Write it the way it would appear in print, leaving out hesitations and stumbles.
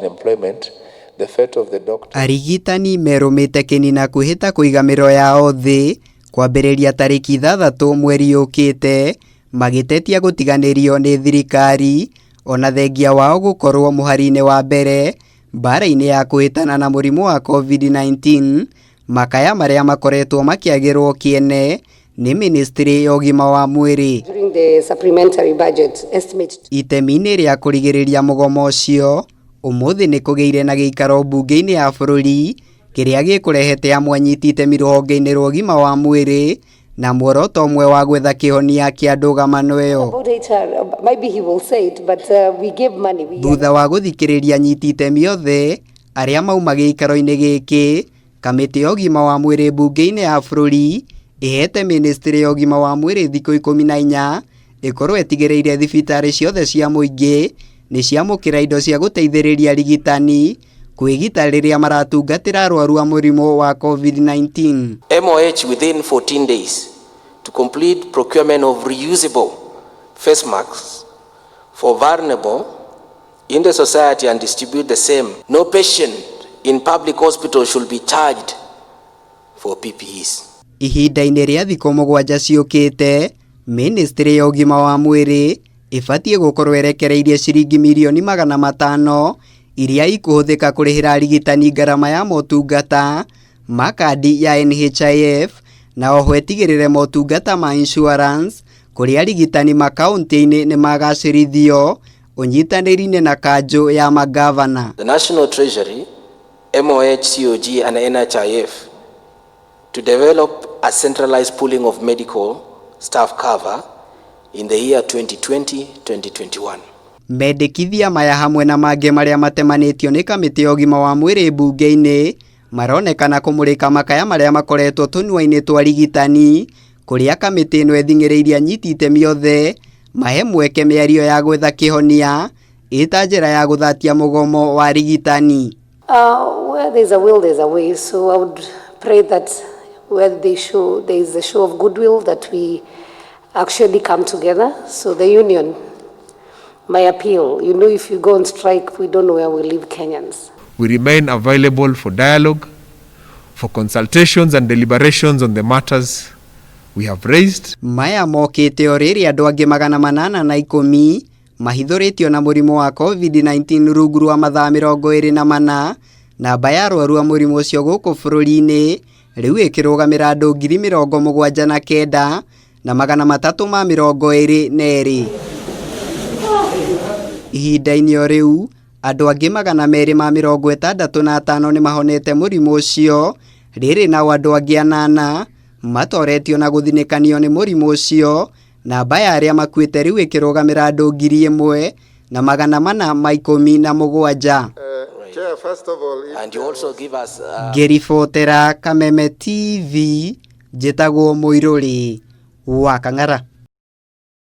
Employment, the fate of the doctor. Arigitani merumite kinina kuhita kuigamiro yao thi kwambĩrĩria tarĩki 6 mweri ũkĩte magĩtetia gũtiganĩrio nĩ thirikari ona thengia wao gũkorwo mũhari-inĩ wa mbere mbara-inĩ ya kũhĩtana na mũrimũ wa COVID-19. Makaya marĩa makoretwo makĩagĩrwo kĩene nĩ ministry ya ũgima wa mwĩrĩ. During the supplementary budget estimate, itemi-inĩ rĩa kũrigĩrĩria mũgomo ũcio ũmũthĩ nĩ kũgĩire na gĩikaro mbunge-inĩ ya bũrũri kĩrĩa gĩkũrehete amwe anyiti itemi rũhonge-inĩ rwa ũgima wa mwĩrĩ na muoroto ũmwe wa gwetha kĩhonia kĩa ndũgamano ĩyo. Thutha wa gũthikĩrĩria anyiti itemi othe arĩa mauma gĩikaro-inĩ gĩkĩ, kamĩtĩ ya ũgima wa mwĩrĩ mbunge-inĩ ya bũrũri ĩhete ministry ya ũgima wa mwĩrĩ thikũ 14 ĩkorwo ĩtigĩrĩire thibitarĩ ciothe cia mũingĩ nĩ ciamũkĩra indo cia gũteithĩrĩria arigitani kwĩgita rĩrĩa maratungatĩra arwaru a mũrimũ wa COVID-19. MOH within 14 days to complete procurement of reusable face masks for vulnerable in the society and distribute the same. No patient in public hospital should be charged for PPEs. Ihinda-inĩ rĩa thikũ 7 ciũkĩte, ministry ya ũgima wa mwĩrĩ ĩbatiĩ gũkorwo erekereirie ciringi mirioni 500 iria ikũhũthĩka kũrĩhĩra arigitani ngarama ya motungata makadi ya NHIF na oho etigĩrĩre motungata ma insurance kũrĩ arigitani makaunti-inĩ nĩ magacĩrithio ũnyitanĩri-inĩ na kanjũ ya magavana. The National Treasury, MOH, COG and NHIF to develop a centralized pooling of medical staff cover in the year 2020-2021. Mendekithia maya hamwe na mangĩ marĩa matemanĩtio nĩ kamĩtĩ ya ũgima wa mwĩrĩ mbunge-inĩ maronekana kũmũrĩka makaya marĩa makoretwo tũnua-inĩ twa arigitani kũrĩa kamĩtĩ ĩno ething'ĩrĩirie anyiti itemi othe mahe mweke mĩario ya gwetha kĩhonia ĩta njĩra ya gũthatia mũgomo wa arigitani. Where there's a will, there's a way. So I would pray that where there is a show of goodwill that we actually come together. So the union, my appeal, if you go on strike, we don't know where we leave Kenyans. We remain available for dialogue, for consultations and deliberations on the matters we have raised. Maya mokĩte o rĩrĩ andũ angĩ 810 mahithũrĩtio na mũrimũ wa COVID-19 rungu rwa mathaa 24 namba ya arwaru a mũrimũ ũcio gũkũ bũrũri-inĩ rĩu ĩkĩrũgamĩra andũ 79,322 ihinda-inĩ o rĩu andũ angĩ 265 nĩ mahonete mũrimũ ũcio rĩrĩ nao andũ angĩ 8 matoretio na gũthinĩkanio nĩ mũrimũ ũcio, namba ya arĩa makuĩte rĩu ĩkĩrũgamĩra andũ 1,417. And you also give us Ngĩribotera Kameme TV, njĩtagwo Mũirũrĩ wa Kang'ara.